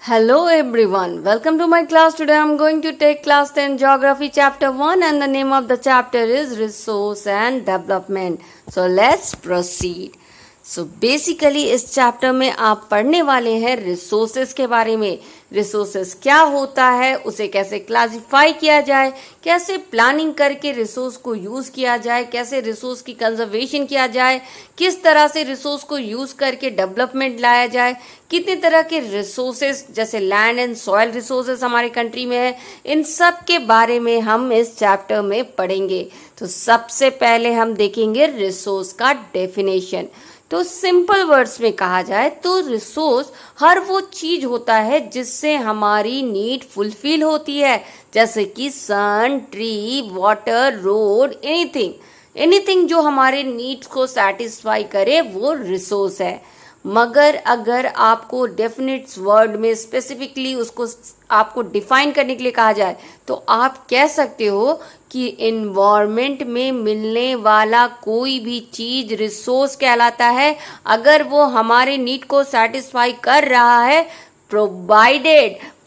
Hello everyone, welcome to my class. Today I am going to take class 10 geography chapter 1 and the name of the chapter is resource and development. So let's proceed. So basically इस chapter में आप पढ़ने वाले हैं resources के बारे में. Resources क्या होता है, उसे कैसे क्लासिफाई किया जाए, कैसे प्लानिंग करके रिसोर्स को यूज किया जाए, कैसे रिसोर्स की कंजर्वेशन किया जाए, किस तरह से रिसोर्स को यूज करके डेवलपमेंट लाया जाए, कितने तरह के रिसोर्सेज जैसे लैंड एंड सॉइल रिसोर्सेज हमारे कंट्री में है, इन सब के बारे में हम इस चैप्टर में पढ़ेंगे. तो सबसे पहले हम देखेंगे रिसोर्स का डेफिनेशन. तो सिंपल वर्ड्स में कहा जाए तो रिसोर्स हर वो चीज होता है जिससे हमारी नीड फुलफिल होती है, जैसे कि सन, ट्री, वाटर, रोड, एनीथिंग जो हमारे नीड्स को सेटिस्फाई करे वो रिसोर्स है. मगर अगर आपको डेफिनेट वर्ड में स्पेसिफिकली उसको आपको डिफाइन करने के लिए कहा जाए तो आप कह सकते हो कि एनवायरनमेंट में मिलने वाला कोई भी चीज रिसोर्स कहलाता है अगर वो हमारे नीड को सेटिस्फाई कर रहा है,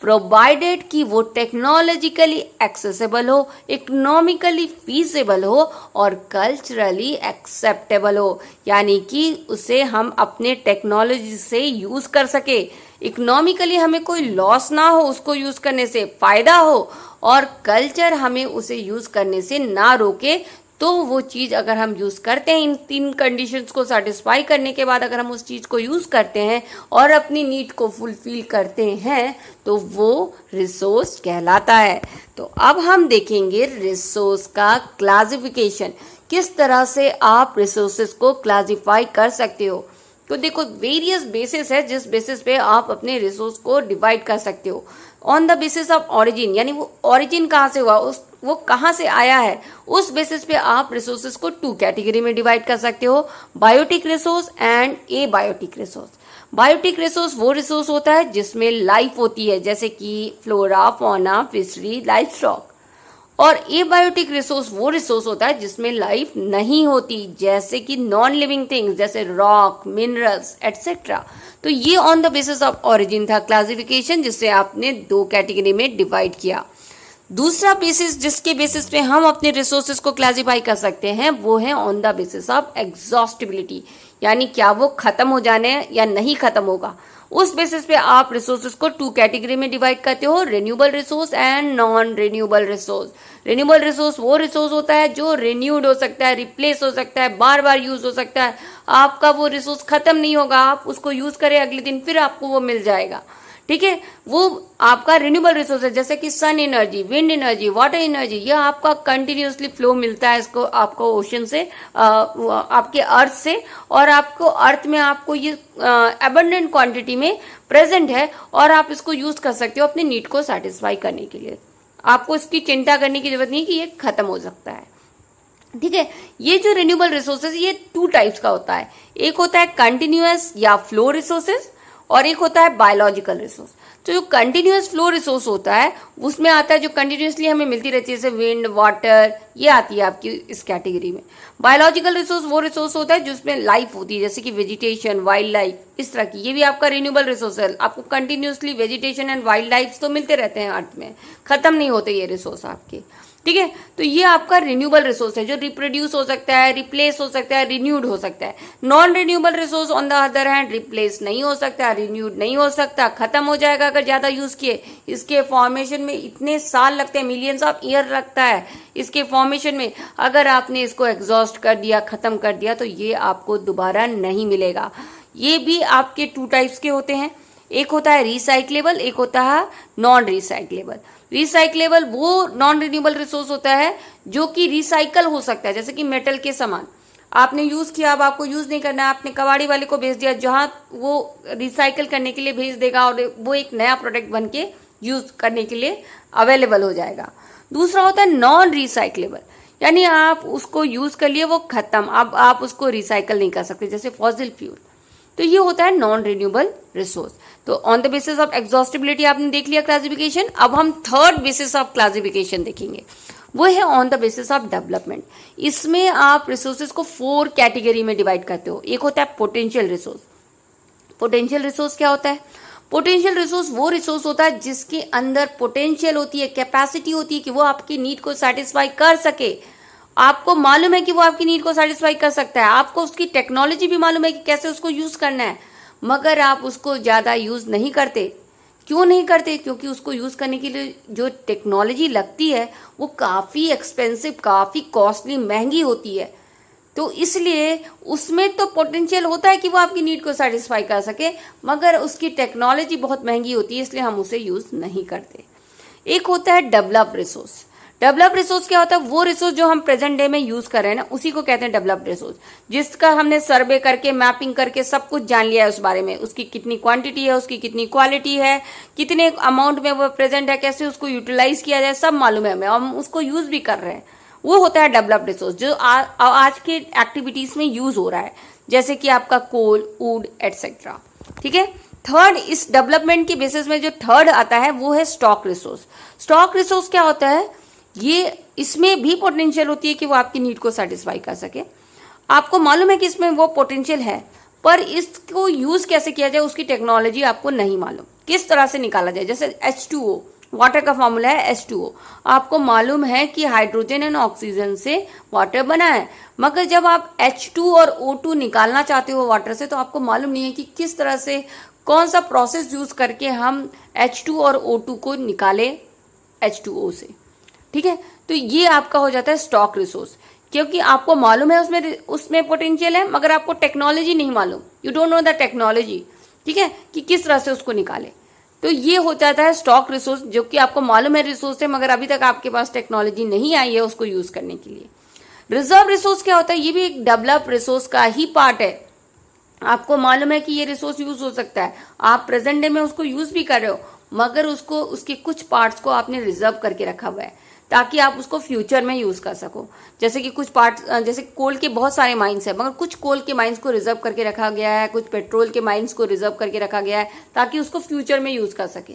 प्रोवाइडेड कि वो टेक्नोलॉजिकली एक्सेसिबल हो, इकोनॉमिकली फीजिबल हो और कल्चरली एक्सेप्टेबल हो. यानी कि उसे हम अपने टेक्नोलॉजी से यूज कर सके, इकोनॉमिकली हमें कोई लॉस ना हो, उसको यूज करने से फायदा हो और कल्चर हमें उसे यूज करने से ना रोके. तो वो चीज अगर हम यूज करते हैं, इन तीन कंडीशंस को सेटिस्फाई करने के बाद अगर हम उस चीज को यूज करते हैं और अपनी नीड को फुलफिल करते हैं तो वो रिसोर्स कहलाता है. तो अब हम देखेंगे रिसोर्स का क्लासिफिकेशन, किस तरह से आप रिसोर्सेस को क्लासिफाई कर सकते हो. तो देखो वेरियस बेसिस है जिस बेसिस पे आप अपने रिसोर्स को डिवाइड कर सकते हो. On the basis of origin, यानी वो ओरिजिन कहाँ से हुआ, वो कहाँ से आया है, उस बेसिस पे आप रिसोर्सेज को टू कैटेगरी में डिवाइड कर सकते हो, biotic resource and a biotic resource. Biotic resource वो रिसोर्स होता है जिसमें लाइफ होती है, जैसे कि flora, fauna, fishery, life stock. और ए बायोटिक रिसोर्स वो रिसोर्स होता है जिसमें लाइफ नहीं होती, जैसे कि नॉन लिविंग थिंग्स जैसे रॉक, मिनरल्स एटसेट्रा. तो ये on the basis of origin था क्लासिफिकेशन, जिससे आपने दो कैटेगरी में डिवाइड किया. दूसरा बेसिस जिसके बेसिस पे हम अपने रिसोर्सेज को क्लासिफाई कर सकते हैं वो है on the basis of exhaustibility, यानी क्या वो खत्म हो जाने या नहीं खत्म होगा. उस बेसिस पे आप रिसोर्सेज को टू कैटेगरी में डिवाइड करते हो, renewable resource and non renewable resource. Renewable resource वो रिसोर्स होता है जो रिन्यूड हो सकता है, रिप्लेस हो सकता है, बार बार यूज हो सकता है. आपका वो रिसोर्स खत्म नहीं होगा, आप उसको यूज करें अगले दिन फिर आपको वो मिल जाएगा. ठीक है, वो आपका रिन्यूएबल रिसोर्स है, जैसे कि sun energy, wind energy, water energy. ये आपका कंटिन्यूसली फ्लो मिलता है इसको आपको ओशन से, आपके अर्थ से, और आपको अर्थ में आपको ये अबंडेंट क्वांटिटी में प्रेजेंट है और आप इसको यूज कर सकते हो अपने नीड को सेटिस्फाई करने के लिए. आपको इसकी चिंता करने की जरूरत नहीं कि ये खत्म हो सकता है. ठीक है, ये जो रिन्यूएबल रिसोर्सेज ये टू टाइप्स का होता है. एक होता है कंटिन्यूअस या फ्लो रिसोर्सेज और एक होता है बायोलॉजिकल रिसोर्स. तो जो कंटिन्यूअस फ्लो रिसोर्स होता है उसमें आता है जो कंटिन्यूअसली हमें मिलती रहती है, जैसे विंड, वाटर, ये आती है आपकी इस कैटेगरी में. बायोलॉजिकल रिसोर्स वो रिसोर्स होता है जिसमें लाइफ होती है, जैसे कि वेजिटेशन, वाइल्ड लाइफ, इस तरह की. ये भी आपका रिन्यूएबल रिसोर्स है. आपको continuously vegetation and wild life तो मिलते रहते हैं अर्थ में, खत्म नहीं होते ये रिसोर्स आपके. ठीक है, तो ये आपका रिन्यूएबल रिसोर्स है जो रिप्रोड्यूस हो सकता है, रिप्लेस हो सकता है, रिन्यूड हो सकता है. Non renewable resource on the other hand replace नहीं हो सकता, रिन्यूड नहीं हो सकता, खत्म हो जाएगा अगर ज्यादा यूज किए. इसके फॉर्मेशन में इतने साल लगते हैं, मिलियंस ऑफ ईयर लगता है इसके फॉर्मेशन में. अगर आपने इसको एग्जॉस्ट कर दिया, खत्म कर दिया, तो ये आपको दोबारा नहीं मिलेगा. ये भी आपके टू टाइप्स के होते हैं, एक होता है रिसाइक्लेबल, एक होता है नॉन रिसाइक्लेबल. रिसाइक्लेबल वो नॉन रिन्यूएबल रिसोर्स होता है जो कि रिसाइकल हो सकता है, जैसे कि मेटल के सामान आपने यूज किया, अब आपको यूज नहीं करना है, आपने कबाड़ी वाले को भेज दिया जहां वो रिसाइकल करने के लिए भेज देगा और वो एक नया प्रोडक्ट बन के यूज करने के लिए अवेलेबल हो जाएगा. दूसरा होता है नॉन रिसाइक्लेबल, यानी आप उसको यूज कर लिए, वो खत्म, अब आप उसको रिसाइकल नहीं कर सकते, जैसे फॉसिल फ्यूल. तो ये होता है नॉन रिन्यूएबल रिसोर्स. तो on the basis of exhaustibility आपने देख लिया क्लासिफिकेशन. अब हम थर्ड बेसिस ऑफ क्लासिफिकेशन देखेंगे, वो है on the basis of development. इसमें आप रिसोर्सेज को 4 कैटेगरी में डिवाइड करते हो. एक होता है पोटेंशियल रिसोर्स. पोटेंशियल रिसोर्स क्या होता है? पोटेंशियल रिसोर्स वो रिसोर्स होता है जिसके अंदर पोटेंशियल होती है, कैपेसिटी होती है कि वो आपकी नीड को सेटिस्फाई कर सके। आपको मालूम है कि वो आपकी नीड को सेटिस्फाई कर सकता है, आपको उसकी टेक्नोलॉजी भी मालूम है कि कैसे उसको यूज करना है, मगर आप उसको ज्यादा यूज नहीं करते। क्यों नहीं करते? क्योंकि उसको यूज करने के लिए जो टेक्नोलॉजी लगती है वो काफी एक्सपेंसिव, काफी कॉस्टली, महंगी होती है। तो इसलिए उसमें तो पोटेंशियल होता है कि वो आपकी नीड को सेटिस्फाई कर सके, मगर उसकी टेक्नोलॉजी बहुत महंगी होती है, इसलिए हम उसे यूज नहीं करते। एक होता है डेवलप रिसोर्स। डेवलप रिसोर्स क्या होता है? वो रिसोर्स जो हम प्रेजेंट डे में यूज कर रहे हैं ना, उसी को कहते हैं डेवलप रिसोर्स, जिसका हमने सर्वे करके, मैपिंग करके सब कुछ जान लिया है उस बारे में, उसकी कितनी क्वांटिटी है, उसकी कितनी क्वालिटी है, कितने अमाउंट में वो प्रेजेंट है, कैसे उसको यूटिलाइज किया जाए, सब मालूम है हमें, हम उसको यूज भी कर रहे हैं। वो होता है डेवलप रिसोर्स, जो आज के एक्टिविटीज में यूज हो रहा है, जैसे कि आपका कोल, वुड एटसेट्रा। ठीक है। थर्ड, इस डेवलपमेंट के बेसिस में जो थर्ड आता है वो है स्टॉक रिसोर्स। स्टॉक रिसोर्स क्या होता है? ये इसमें भी पोटेंशियल होती है कि वो आपकी नीड को सेटिस्फाई कर सके। आपको मालूम है कि इसमें वो पोटेंशियल है, पर इसको यूज कैसे किया जाए उसकी टेक्नोलॉजी आपको नहीं मालूम, किस तरह से निकाला जाए। जैसे H2O, वाटर का फॉर्मूला है H2O। आपको मालूम है कि हाइड्रोजन एंड ऑक्सीजन से वाटर बना है, मगर जब आप H2 और O2 निकालना चाहते हो वाटर से, तो आपको मालूम नहीं है कि किस तरह से, कौन सा प्रोसेस यूज करके हम H2 और O2 को निकाले H2O से। ठीक है। तो ये आपका हो जाता है स्टॉक रिसोर्स, क्योंकि आपको मालूम है उसमें पोटेंशियल है, मगर आपको टेक्नोलॉजी नहीं मालूम, you don't know the technology. ठीक है, कि किस तरह से उसको निकाले। तो ये हो जाता है स्टॉक रिसोर्स, जो कि आपको मालूम है रिसोर्स है, मगर अभी तक आपके पास टेक्नोलॉजी नहीं आई है उसको यूज करने के लिए। रिजर्व रिसोर्स क्या होता है? ये भी एक डेवलप रिसोर्स का ही पार्ट है। आपको मालूम है कि ये रिसोर्स यूज हो सकता है, आप प्रेजेंट डे में उसको यूज भी कर रहे हो, मगर उसको, उसके कुछ पार्ट्स को आपने रिजर्व करके रखा हुआ है ताकि आप उसको फ्यूचर में यूज कर सको। जैसे कि कुछ पार्ट, जैसे कोल के बहुत सारे माइंस है, मगर कुछ कोल के माइंस को रिजर्व करके रखा गया है, कुछ पेट्रोल के माइंस को रिजर्व करके रखा गया है ताकि उसको फ्यूचर में यूज कर सके।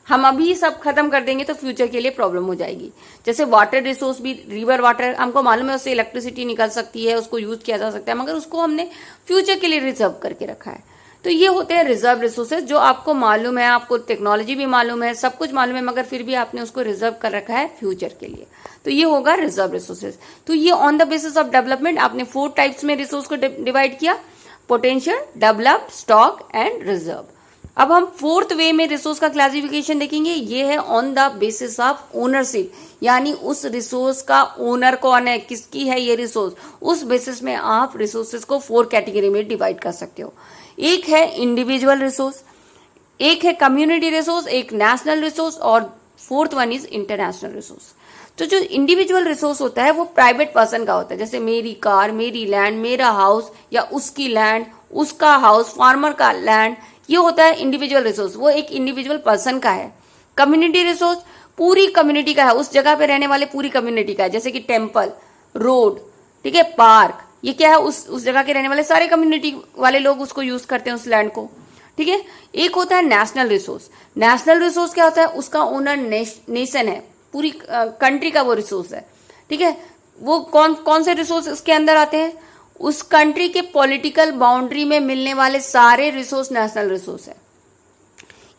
हम अभी सब खत्म कर देंगे तो फ्यूचर के लिए प्रॉब्लम हो जाएगी। जैसे वाटर रिसोर्स भी, रिवर वाटर, हमको मालूम है उससे इलेक्ट्रिसिटी निकल सकती है, उसको यूज किया जा सकता है, मगर उसको हमने फ्यूचर के लिए रिजर्व करके रखा है। तो ये होते हैं रिजर्व रिसोर्सेज, जो आपको मालूम है, आपको टेक्नोलॉजी भी मालूम है, सब कुछ मालूम है, मगर फिर भी आपने उसको रिजर्व कर रखा है फ्यूचर के लिए। तो ये होगा रिजर्व रिसोर्सेज। तो ये on the basis of development आपने 4 टाइप्स में रिसोर्स को डिवाइड किया: potential, develop, stock and reserve. अब हम 4th वे में रिसोर्स का क्लासिफिकेशन देखेंगे। ये है on the basis of ownership, यानी उस रिसोर्स का ओनर कौन है, किसकी है ये रिसोर्स, उस बेसिस में आप रिसोर्सेज को 4 कैटेगरी में डिवाइड कर सकते हो। एक है इंडिविजुअल रिसोर्स, एक है कम्युनिटी रिसोर्स, एक नेशनल रिसोर्स, और 4th one is international resource. तो जो इंडिविजुअल रिसोर्स होता है वो प्राइवेट पर्सन का होता है, जैसे मेरी कार, मेरी लैंड, मेरा हाउस, या उसकी लैंड, उसका हाउस, फार्मर का लैंड, ये होता है इंडिविजुअल रिसोर्स, वो एक इंडिविजुअल पर्सन का है। कम्युनिटी रिसोर्स पूरी कम्युनिटी का है, उस जगह पे रहने वाले पूरी कम्युनिटी का है, जैसे कि टेम्पल, रोड, ठीक है, पार्क, ये क्या है, उस जगह के रहने वाले सारे कम्युनिटी वाले लोग उसको यूज करते हैं, उस लैंड को। ठीक है। एक होता है नेशनल रिसोर्स। नेशनल रिसोर्स क्या होता है? उसका ओनर नेशन है, पूरी कंट्री का वो रिसोर्स है। ठीक है। वो कौन से रिसोर्स इसके अंदर आते हैं? उस कंट्री के पॉलिटिकल बाउंड्री में मिलने वाले सारे रिसोर्स नेशनल रिसोर्स है।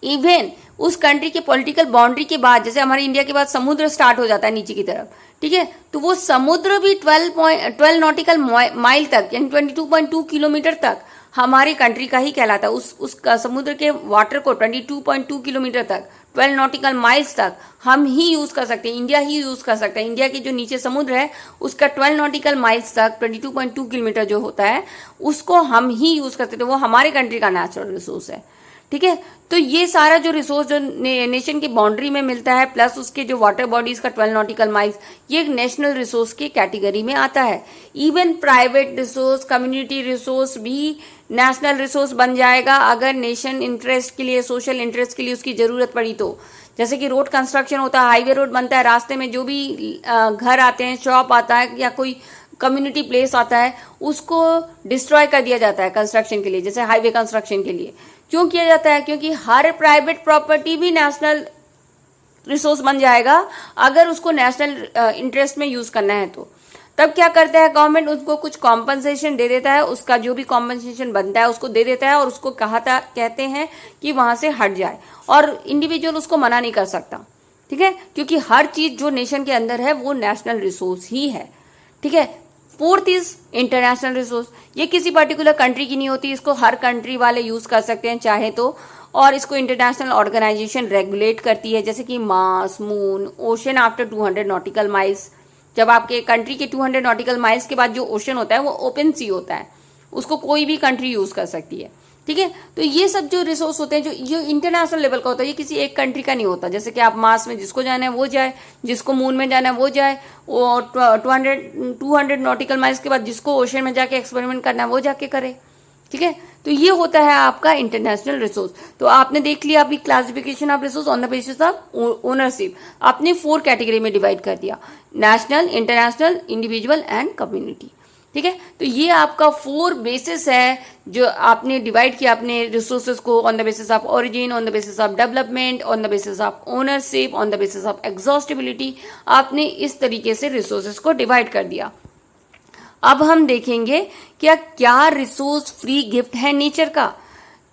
इवन उस कंट्री के पॉलिटिकल बाउंड्री के बाद, जैसे हमारे इंडिया के बाद समुद्र स्टार्ट हो जाता है नीचे की तरफ, ठीक है, तो वो समुद्र भी 12 नॉटिकल माइल तक, यानी 22.2 किलोमीटर तक हमारी कंट्री का ही कहलाता है। उस समुद्र के वाटर को 22.2 किलोमीटर तक, 12 नॉटिकल माइल्स तक हम ही यूज कर सकते हैं, इंडिया ही यूज कर सकता है। इंडिया के जो नीचे समुद्र है उसका 12 नॉटिकल माइल्स तक, 22.2 किलोमीटर जो होता है, उसको हम ही यूज करते थे, वो हमारे कंट्री का नेचुरल रिसोर्स है। ठीक है। तो ये सारा जो रिसोर्स जो नेशन की बाउंड्री में मिलता है, प्लस उसके जो वाटर बॉडीज का 12 नॉटिकल माइल्स, ये एक नेशनल रिसोर्स की कैटेगरी में आता है। Even private resource, community resource भी नेशनल रिसोर्स बन जाएगा अगर नेशन इंटरेस्ट के लिए, सोशल इंटरेस्ट के लिए उसकी जरूरत पड़ी तो। जैसे कि रोड कंस्ट्रक्शन होता है, हाईवे रोड बनता है, रास्ते में जो भी घर आते हैं, शॉप आता है, या कोई कम्युनिटी प्लेस आता है, उसको डिस्ट्रॉय कर दिया जाता है कंस्ट्रक्शन के लिए, जैसे हाईवे कंस्ट्रक्शन के लिए। क्यों किया जाता है? क्योंकि हर प्राइवेट प्रॉपर्टी भी नेशनल रिसोर्स बन जाएगा अगर उसको नेशनल इंटरेस्ट में यूज करना है तो। तब क्या करता है गवर्नमेंट, उसको कुछ कॉम्पनसेशन दे देता है, उसका जो भी कॉम्पनसेशन बनता है उसको दे देता है और उसको कहते हैं कि वहां से हट जाए, और इंडिविजुअल उसको मना नहीं कर सकता। ठीक है, क्योंकि हर चीज जो नेशन के अंदर है वो नेशनल रिसोर्स ही है। ठीक है। Fourth is international resource. ये किसी पर्टिकुलर कंट्री की नहीं होती, इसको हर कंट्री वाले यूज कर सकते हैं चाहे तो, और इसको इंटरनेशनल ऑर्गेनाइजेशन रेगुलेट करती है, जैसे कि Mars, moon, ocean after 200 nautical miles. जब आपके कंट्री के 200 नॉटिकल माइल्स के बाद जो ओशन होता है वो ओपन सी होता है, उसको कोई भी कंट्री यूज कर सकती है। ठीक है, तो ये सब जो रिसोर्स होते हैं जो इंटरनेशनल लेवल का होता है, ये किसी एक कंट्री का नहीं होता। जैसे कि आप मार्स में जिसको जाना है वो जाए, जिसको मून में जाना है वो जाए, और 200 नॉटिकल माइल्स के बाद जिसको ओशन में जाके एक्सपेरिमेंट करना है वो जाके करे। ठीक है, तो ये होता है आपका इंटरनेशनल रिसोर्स। तो आपने देख लिया अभी classification of resource on the basis of ownership. आपने 4 कैटेगरी में डिवाइड कर दिया, national, international, individual and community. ठीक है, तो ये आपका 4 बेसिस है जो आपने डिवाइड किया अपने रिसोर्सेज को, on the basis of origin, on the basis of development, on the basis of ownership, on the basis of exhaustibility. आपने इस तरीके से रिसोर्सेज को डिवाइड कर दिया। अब हम देखेंगे क्या रिसोर्स फ्री गिफ्ट है नेचर का।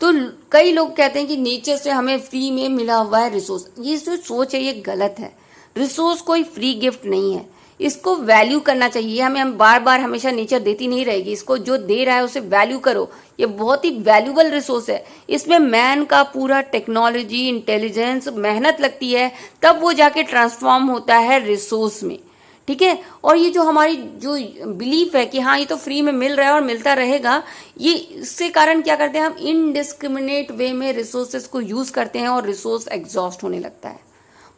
तो कई लोग कहते हैं कि नेचर से हमें फ्री में मिला हुआ है रिसोर्स। ये जो सोच है ये गलत है। रिसोर्स कोई फ्री गिफ्ट नहीं है, इसको वैल्यू करना चाहिए हमें। हम बार बार हमेशा नेचर देती नहीं रहेगी, इसको जो दे रहा है उसे वैल्यू करो। ये बहुत ही वैल्यूबल रिसोर्स है, इसमें मैन का पूरा टेक्नोलॉजी, इंटेलिजेंस, मेहनत लगती है, तब वो जाके ट्रांसफॉर्म होता है रिसोर्स में। ठीक है, और ये जो हमारी जो बिलीफ है कि हाँ ये तो फ्री में मिल रहा है और मिलता रहेगा, ये इससे कारण क्या करते हैं हम इनडिस्क्रिमिनेट वे में रिसोर्सेज को यूज करते हैं और रिसोर्स एग्जॉस्ट होने लगता है।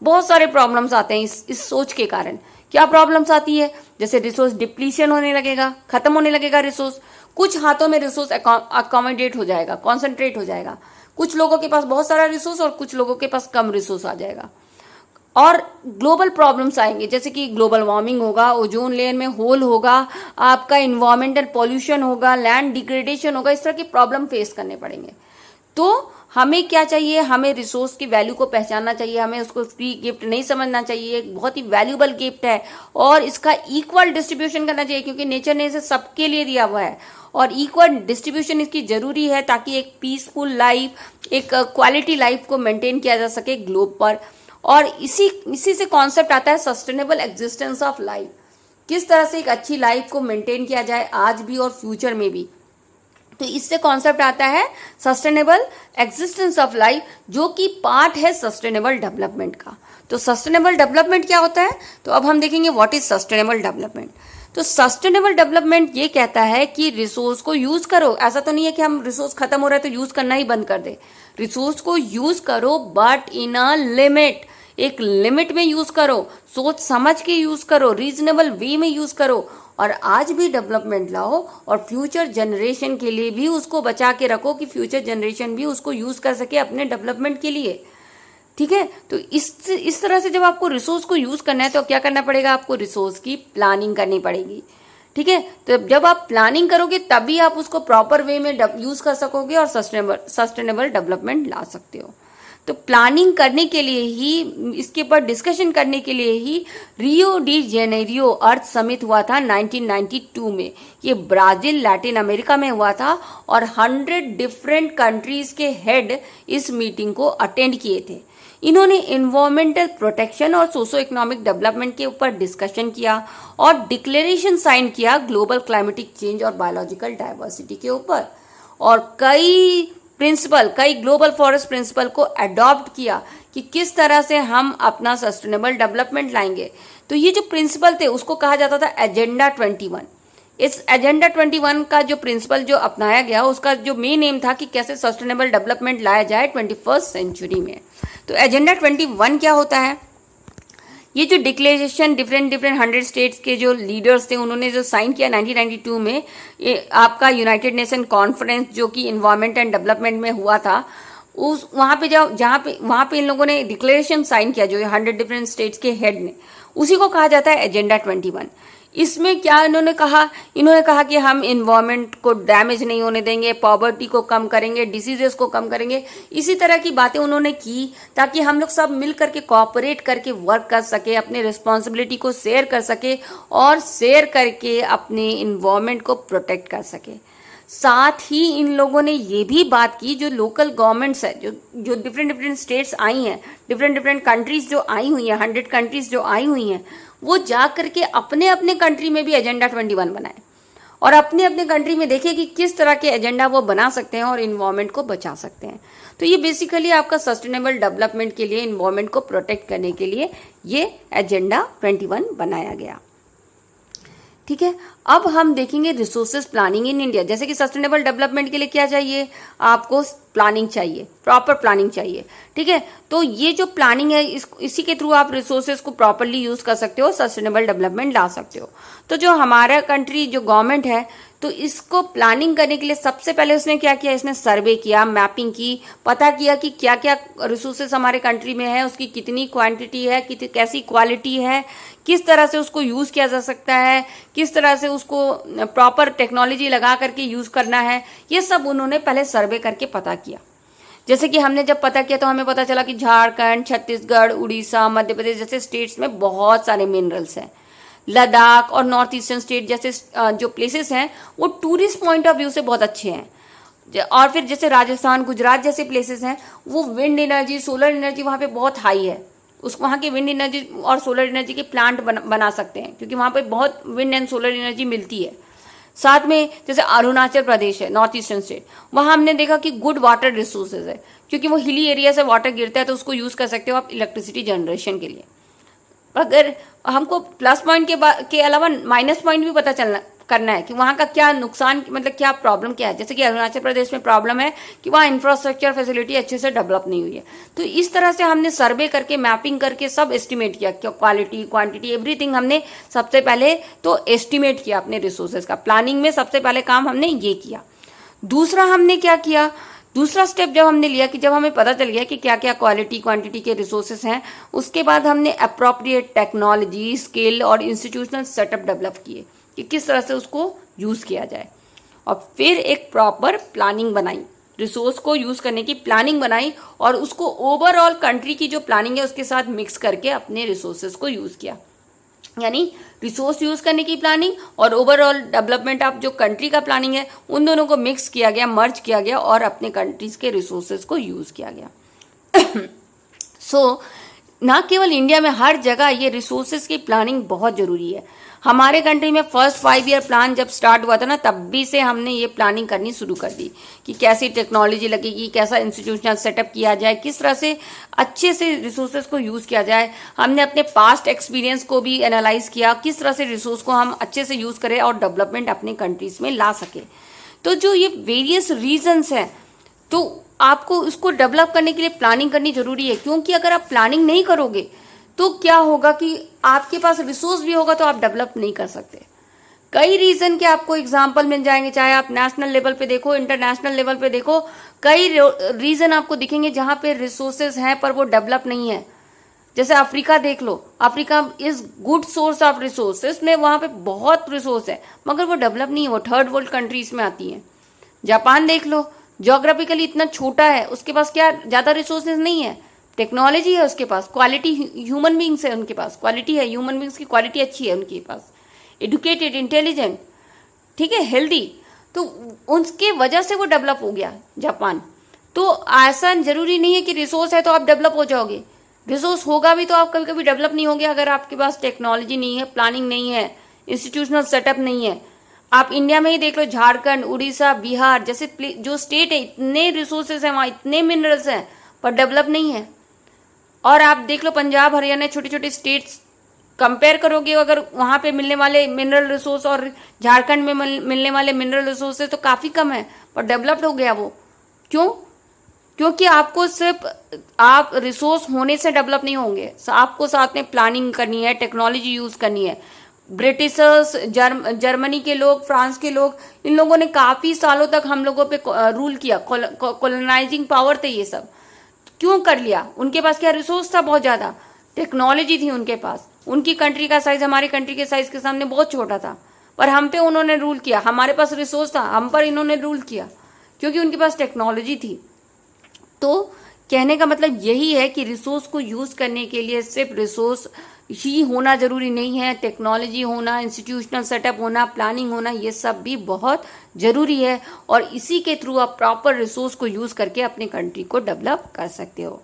बहुत सारे प्रॉब्लम्स आते हैं इस सोच के कारण। क्या प्रॉब्लम्स आती है, जैसे रिसोर्स डिप्लीशन होने लगेगा, खत्म होने लगेगा रिसोर्स। कुछ हाथों में रिसोर्स अकोमोडेट हो जाएगा, कॉन्सेंट्रेट हो जाएगा। कुछ लोगों के पास बहुत सारा रिसोर्स और कुछ लोगों के पास कम रिसोर्स आ जाएगा। और ग्लोबल प्रॉब्लम्स आएंगे, जैसे कि ग्लोबल वार्मिंग होगा, ओजोन लेयर में होल होगा, आपका इन्वायरमेंटल पॉल्यूशन होगा, लैंड डिग्रेडेशन होगा, इस तरह की प्रॉब्लम फेस करने पड़ेंगे। तो हमें क्या चाहिए, हमें रिसोर्स की वैल्यू को पहचानना चाहिए, हमें उसको फ्री गिफ्ट नहीं समझना चाहिए, एक बहुत ही वैल्यूबल गिफ्ट है और इसका इक्वल डिस्ट्रीब्यूशन करना चाहिए, क्योंकि नेचर ने इसे सबके लिए दिया हुआ है और इक्वल डिस्ट्रीब्यूशन इसकी जरूरी है ताकि एक पीसफुल लाइफ, एक क्वालिटी लाइफ को मेंटेन किया जा सके ग्लोब पर। और इसी से कॉन्सेप्ट आता है सस्टेनेबल एग्जिस्टेंस ऑफ लाइफ। किस तरह से एक अच्छी लाइफ को मेंटेन किया जाए आज भी और फ्यूचर में भी, तो इससे कॉन्सेप्ट आता है सस्टेनेबल एग्जिस्टेंस ऑफ लाइफ, जो कि पार्ट है सस्टेनेबल डेवलपमेंट का। तो सस्टेनेबल डेवलपमेंट क्या होता है, तो अब हम देखेंगे व्हाट इज सस्टेनेबल डेवलपमेंट। तो सस्टेनेबल डेवलपमेंट ये कहता है कि रिसोर्स को यूज करो। ऐसा तो नहीं है कि हम रिसोर्स खत्म हो रहा है तो यूज करना ही बंद कर दे। रिसोर्स को यूज करो बट इन अ लिमिट, एक लिमिट में यूज करो, सोच समझ के यूज करो, रीजनेबल वे में यूज करो, और आज भी डेवलपमेंट लाओ और फ्यूचर जनरेशन के लिए भी उसको बचा के रखो कि फ्यूचर जनरेशन भी उसको यूज कर सके अपने डेवलपमेंट के लिए। ठीक है, तो इस तरह से जब आपको रिसोर्स को यूज करना है तो क्या करना पड़ेगा, आपको रिसोर्स की प्लानिंग करनी पड़ेगी। ठीक है, तो जब आप प्लानिंग करोगे तभी आप उसको प्रॉपर वे में यूज कर सकोगे और सस्टेनेबल डेवलपमेंट ला सकते हो। तो प्लानिंग करने के लिए ही, इसके ऊपर डिस्कशन करने के लिए ही रियो डी जेनेरियो अर्थ समिट हुआ था 1992 में। ये ब्राजील, लैटिन अमेरिका में हुआ था और 100 डिफरेंट कंट्रीज के हेड इस मीटिंग को अटेंड किए थे। इन्होंने इन्वायरमेंटल प्रोटेक्शन और सोशो इकोनॉमिक डेवलपमेंट के ऊपर डिस्कशन किया और डिक्लेरेशन साइन किया ग्लोबल क्लाइमेटिक चेंज और बायोलॉजिकल डाइवर्सिटी के ऊपर, और कई ग्लोबल फॉरेस्ट प्रिंसिपल को अडॉप्ट किया कि किस तरह से हम अपना सस्टेनेबल डेवलपमेंट लाएंगे। तो ये जो प्रिंसिपल थे उसको कहा जाता था एजेंडा 21। इस एजेंडा 21 का जो प्रिंसिपल जो अपनाया गया, उसका जो मेन एम था कि कैसे सस्टेनेबल डेवलपमेंट लाया जाए 21st सेंचुरी में। तो एजेंडा 21 क्या होता है, ये जो डिक्लेरेशन डिफरेंट 100 स्टेट्स के जो लीडर्स थे उन्होंने जो साइन किया 1992 में, ये आपका यूनाइटेड नेशन कॉन्फ्रेंस जो कि इन्वायरमेंट एंड डेवलपमेंट में हुआ था, उस वहां पे इन लोगों ने डिक्लेरेशन साइन किया जो 100 डिफरेंट स्टेट्स के हेड ने, उसी को कहा जाता है एजेंडा 21। इसमें क्या इन्होंने कहा कि हम इन्वायरमेंट को डैमेज नहीं होने देंगे, पॉवर्टी को कम करेंगे, डिसीजेस को कम करेंगे। इसी तरह की बातें उन्होंने की ताकि हम लोग सब मिल करके कोऑपरेट करके वर्क कर सके, अपने रिस्पॉन्सिबिलिटी को शेयर कर सके और शेयर करके अपने इन्वायरमेंट को प्रोटेक्ट कर सके। साथ ही इन लोगों ने ये भी बात की, जो लोकल गवर्नमेंट्स है, जो डिफरेंट स्टेट्स आई हैं, डिफरेंट कंट्रीज जो आई हुई हैं, 100 कंट्रीज जो आई हुई हैं, वो जा करके अपने अपने कंट्री में भी एजेंडा 21 बनाए और अपने अपने कंट्री में देखे कि किस तरह के एजेंडा वो बना सकते हैं और इन्वायरमेंट को बचा सकते हैं। तो ये बेसिकली आपका सस्टेनेबल डेवलपमेंट के लिए, इन्वायरमेंट को प्रोटेक्ट करने के लिए ये एजेंडा 21 बनाया गया। ठीक है, अब हम देखेंगे रिसोर्सेज प्लानिंग इन इंडिया। जैसे कि सस्टेनेबल डेवलपमेंट के लिए क्या चाहिए, आपको प्लानिंग चाहिए, प्रॉपर प्लानिंग चाहिए। ठीक है, तो ये जो प्लानिंग है इसी के थ्रू आप रिसोर्सेज को प्रॉपरली यूज कर सकते हो, सस्टेनेबल डेवलपमेंट ला सकते हो। तो जो हमारा कंट्री जो गवर्नमेंट है, तो इसको प्लानिंग करने के लिए सबसे पहले उसने क्या किया, इसने सर्वे किया, मैपिंग की, पता किया कि क्या क्या रिसोर्सेज हमारे कंट्री में है, उसकी कितनी क्वांटिटी है, कैसी क्वालिटी है, किस तरह से उसको यूज किया जा सकता है, किस तरह से उसको प्रॉपर टेक्नोलॉजी लगा करके यूज करना है, ये सब उन्होंने पहले सर्वे करके पता किया। जैसे कि हमने जब पता किया तो हमें पता चला कि झारखंड, छत्तीसगढ़, उड़ीसा, मध्य प्रदेश जैसे स्टेट्स में बहुत सारे मिनरल्स हैं। लद्दाख और नॉर्थ ईस्टर्न स्टेट जैसे जो प्लेसेस हैं वो टूरिस्ट पॉइंट ऑफ व्यू से बहुत अच्छे हैं। और फिर जैसे राजस्थान, गुजरात जैसे प्लेसेस हैं, वो विंड एनर्जी, सोलर एनर्जी वहाँ पे बहुत हाई है। वहाँ के विंड एनर्जी और सोलर एनर्जी के प्लांट बना सकते हैं, क्योंकि वहाँ पे बहुत विंड एंड सोलर एनर्जी मिलती है। साथ में जैसे अरुणाचल प्रदेश है, नॉर्थ ईस्टर्न स्टेट, वहाँ हमने देखा कि गुड वाटर रिसोर्सेज है, क्योंकि वो हिली एरिया से वाटर गिरता है, तो उसको यूज कर सकते हो आप इलेक्ट्रिसिटी जनरेशन के लिए। अगर हमको प्लस पॉइंट के अलावा माइनस पॉइंट भी पता करना है कि वहाँ का क्या नुकसान, मतलब क्या प्रॉब्लम क्या है। जैसे कि अरुणाचल प्रदेश में प्रॉब्लम है कि वहाँ इंफ्रास्ट्रक्चर फैसिलिटी अच्छे से डेवलप नहीं हुई है। तो इस तरह से हमने सर्वे करके, मैपिंग करके सब एस्टिमेट किया, क्वालिटी, क्वांटिटी, एवरीथिंग हमने सबसे पहले तो एस्टिमेट किया अपने रिसोर्सेज का। प्लानिंग में सबसे पहले काम हमने ये किया। दूसरा हमने क्या किया, दूसरा स्टेप जब हमने लिया कि जब हमें पता चल गया कि क्या क्या क्वालिटी, क्वांटिटी के रिसोर्सेज हैं, उसके बाद हमने अप्रोप्रिएट टेक्नोलॉजी, स्किल और इंस्टीट्यूशनल सेटअप डेवलप किए कि किस तरह से उसको यूज किया जाए। और फिर एक प्रॉपर प्लानिंग बनाई, रिसोर्स को यूज करने की प्लानिंग बनाई और उसको ओवरऑल कंट्री की जो प्लानिंग है उसके साथ मिक्स करके अपने रिसोर्सेज को यूज किया। यानी रिसोर्स यूज करने की प्लानिंग और ओवरऑल डेवलपमेंट ऑफ जो कंट्री का प्लानिंग है, उन दोनों को मिक्स किया गया, मर्ज किया गया और अपने कंट्रीज के रिसोर्सेज को यूज किया गया। सो ना केवल इंडिया में, हर जगह ये रिसोर्सेज की प्लानिंग बहुत जरूरी है। हमारे कंट्री में फर्स्ट 5 ईयर प्लान जब स्टार्ट हुआ था ना, तब भी से हमने ये प्लानिंग करनी शुरू कर दी कि कैसी टेक्नोलॉजी लगेगी, कैसा इंस्टीट्यूशनल सेटअप किया जाए, किस तरह से अच्छे से रिसोर्सेज को यूज किया जाए। हमने अपने पास्ट एक्सपीरियंस को भी एनालाइज किया, किस तरह से रिसोर्स को हम अच्छे से यूज करें और डेवलपमेंट अपने कंट्रीज में ला सके। तो जो ये वेरियस रीजन्स हैं, तो आपको इसको डेवलप करने के लिए प्लानिंग करनी जरूरी है, क्योंकि अगर आप प्लानिंग नहीं करोगे तो क्या होगा कि आपके पास रिसोर्स भी होगा तो आप डेवलप नहीं कर सकते। कई रीजन के आपको एग्जांपल मिल जाएंगे, चाहे आप नेशनल लेवल पे देखो, इंटरनेशनल लेवल पे देखो, कई रीजन आपको दिखेंगे जहां पे रिसोर्सेज हैं पर वो डेवलप नहीं है। जैसे अफ्रीका देख लो, Africa is good source of resources में, वहां पे बहुत रिसोर्स है मगर वो डेवलप नहीं है, वो थर्ड वर्ल्ड कंट्रीज में आती है। जापान देख लो, ज्योग्राफिकली इतना छोटा है, उसके पास क्या ज्यादा रिसोर्सेज नहीं है, टेक्नोलॉजी है उसके पास, क्वालिटी ह्यूमन बींग्स है उनके पास, क्वालिटी है, ह्यूमन बींग्स की क्वालिटी अच्छी है उनके पास, एडुकेटेड, इंटेलिजेंट, ठीक है, हेल्दी, तो उसके वजह से वो डेवलप हो गया जापान। तो ऐसा जरूरी नहीं है कि रिसोर्स है तो आप डेवलप हो जाओगे, रिसोर्स होगा भी तो आप कभी कभी डेवलप नहीं होगे अगर आपके पास टेक्नोलॉजी नहीं है, प्लानिंग नहीं है, इंस्टीट्यूशनल सेटअप नहीं है। आप इंडिया में ही देख लो, झारखंड, उड़ीसा, बिहार जैसे जो स्टेट है, इतने रिसोर्सेज हैं वहाँ, इतने मिनरल्स हैं पर डेवलप नहीं है। और आप देख लो पंजाब, हरियाणा, छोटे छोटे स्टेट्स कंपेयर करोगे, अगर वहां पे मिलने वाले मिनरल रिसोर्स और झारखंड में मिलने वाले मिनरल रिसोर्सेज तो काफी कम है, पर डेवलप्ड हो गया वो। क्यों? क्योंकि आपको सिर्फ आप रिसोर्स होने से डेवलप नहीं होंगे, आपको साथ में प्लानिंग करनी है, टेक्नोलॉजी यूज करनी है। ब्रिटिशर्स, जर्मनी के लोग, फ्रांस के लोग, इन लोगों ने काफी सालों तक हम लोगों पे रूल किया, कॉलोनाइजिंग पावर थे ये सब। क्यों कर लिया? उनके पास क्या रिसोर्स था बहुत ज्यादा, टेक्नोलॉजी थी उनके पास, उनकी कंट्री का साइज हमारी कंट्री के साइज के सामने बहुत छोटा था, पर हम पे उन्होंने रूल किया। हमारे पास रिसोर्स था, हम पर इन्होंने रूल किया क्योंकि उनके पास टेक्नोलॉजी थी। तो कहने का मतलब यही है कि रिसोर्स को यूज करने के लिए सिर्फ रिसोर्स ही होना जरूरी नहीं है, टेक्नोलॉजी होना, इंस्टीट्यूशनल सेटअप होना, प्लानिंग होना, ये सब भी बहुत जरूरी है। और इसी के थ्रू आप प्रॉपर रिसोर्स को यूज करके अपने कंट्री को डेवलप कर सकते हो।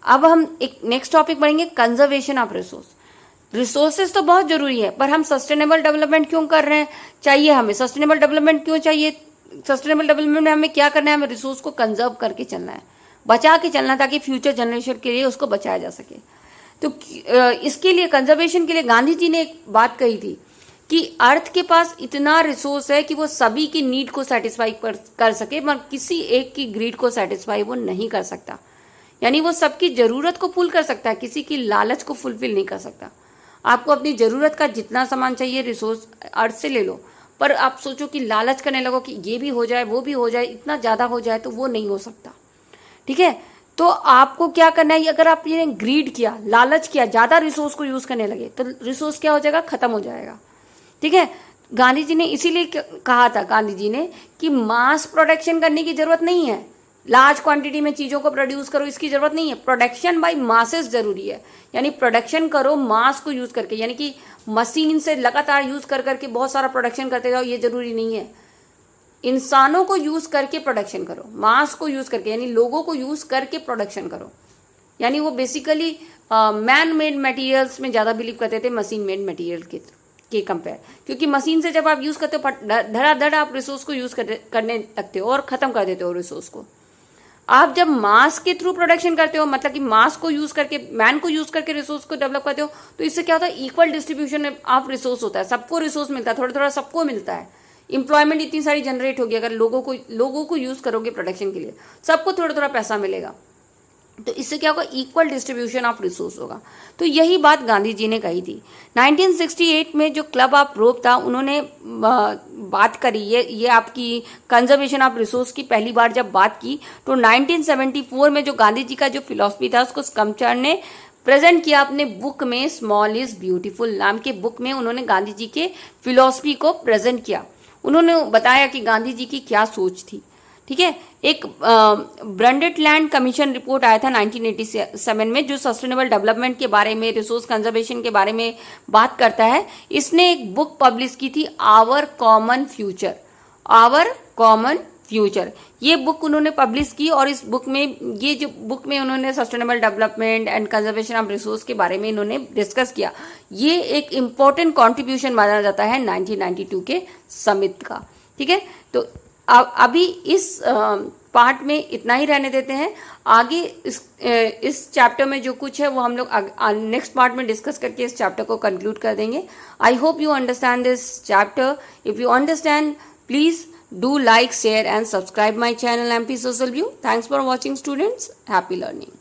अब हम एक नेक्स्ट टॉपिक पढ़ेंगे, कंजर्वेशन ऑफ रिसोर्स। रिसोर्सेज तो बहुत जरूरी है, पर हम सस्टेनेबल डेवलपमेंट क्यों कर रहे हैं? चाहिए हमें सस्टेनेबल डेवलपमेंट क्यों चाहिए? सस्टेनेबल डेवलपमेंट में हमें क्या करना है? हमें रिसोर्स को कंजर्व करके चलना है, बचा के चलना, ताकि फ्यूचर जनरेशन के लिए उसको बचाया जा सके। तो इसके लिए, कंजर्वेशन के लिए गांधी जी ने एक बात कही थी कि अर्थ के पास इतना रिसोर्स है कि वो सभी की नीड को सेटिस्फाई कर सके, मगर किसी एक की ग्रीड को सेटिस्फाई वो नहीं कर सकता। यानी वो सबकी जरूरत को फुल कर सकता है, किसी की लालच को फुलफिल नहीं कर सकता। आपको अपनी जरूरत का जितना सामान चाहिए रिसोर्स अर्थ से ले लो, पर आप सोचो कि लालच करने लगो कि ये भी हो जाए, वो भी हो जाए, इतना ज्यादा हो जाए, तो वो नहीं हो सकता। ठीक है, तो आपको क्या करना है? अगर आप ये ग्रीड किया, लालच किया, ज्यादा रिसोर्स को यूज करने लगे, तो रिसोर्स क्या हो जाएगा? खत्म हो जाएगा। ठीक है, गांधी जी ने इसीलिए कहा था, गांधी जी ने, कि मास प्रोडक्शन करने की जरूरत नहीं है, लार्ज क्वांटिटी में चीजों को प्रोड्यूस करो, इसकी जरूरत नहीं है। प्रोडक्शन बाय मासेस जरूरी है, यानी प्रोडक्शन करो मास को यूज करके, यानी कि मशीन से लगातार यूज कर करके बहुत सारा प्रोडक्शन करते जाओ, ये जरूरी नहीं है। इंसानों को यूज करके प्रोडक्शन करो, मास को यूज करके, यानी लोगों को यूज करके प्रोडक्शन करो। यानी वो बेसिकली मैन मेड मटेरियल्स में ज्यादा बिलीव करते थे मशीन मेड मटेरियल के कंपेयर, क्योंकि मशीन से जब आप यूज करते हो धड़ाधड़ आप रिसोर्स को यूज करने लगते हो और खत्म कर देते हो रिसोर्स को। आप जब मास के थ्रू प्रोडक्शन करते हो, मतलब कि मास को यूज करके, मैन को यूज करके रिसोर्स को डेवलप करते हो, तो इससे क्या होता है? इक्वल डिस्ट्रीब्यूशन ऑफ रिसोर्स होता है, सबको रिसोर्स मिलता है, थोड़ा थोड़ा सबको मिलता है। इंप्लॉयमेंट इतनी सारी जनरेट होगी अगर लोगों को यूज करोगे प्रोडक्शन के लिए, सबको थोड़ा थोड़ा पैसा मिलेगा, तो इससे क्या होगा? इक्वल डिस्ट्रीब्यूशन ऑफ रिसोर्स होगा। तो यही बात गांधी जी ने कही थी। 1968 में जो क्लब ऑफ रोम था, उन्होंने बात करी, ये आपकी कंजर्वेशन ऑफ रिसोर्स की पहली बार जब बात की, तो 1974 में जो गांधी जी का जो फिलॉसफी था, उसको स्कम्पचर ने प्रेजेंट किया अपने बुक में, स्मॉल इज ब्यूटीफुल नाम के बुक में। उन्होंने गांधी जी के फिलॉसफी को प्रेजेंट किया, उन्होंने बताया कि गांधी जी की क्या सोच थी। ठीक है, एक ब्रंडटलैंड कमीशन रिपोर्ट आया था 1987 में, जो सस्टेनेबल डेवलपमेंट के बारे में, रिसोर्स कंजर्वेशन के बारे में बात करता है। इसने एक बुक पब्लिश की थी, our common future, our common future. ये बुक उन्होंने पब्लिश की, और इस बुक में, ये जो बुक में उन्होंने sustainable development and conservation of resource के बारे में इन्होंने डिस्कस किया। ये एक इम्पोर्टेंट कॉन्ट्रीब्यूशन माना जाता है 1992 के समिट का। ठीक है, तो अभी इस पार्ट में इतना ही रहने देते हैं। आगे इस चैप्टर में जो कुछ है वो हम लोग नेक्स्ट पार्ट में डिस्कस करके इस चैप्टर को कंक्लूड कर देंगे। I hope you understand this chapter. If you understand, please do like, share and subscribe my channel MP Social View. Thanks for watching students. Happy learning.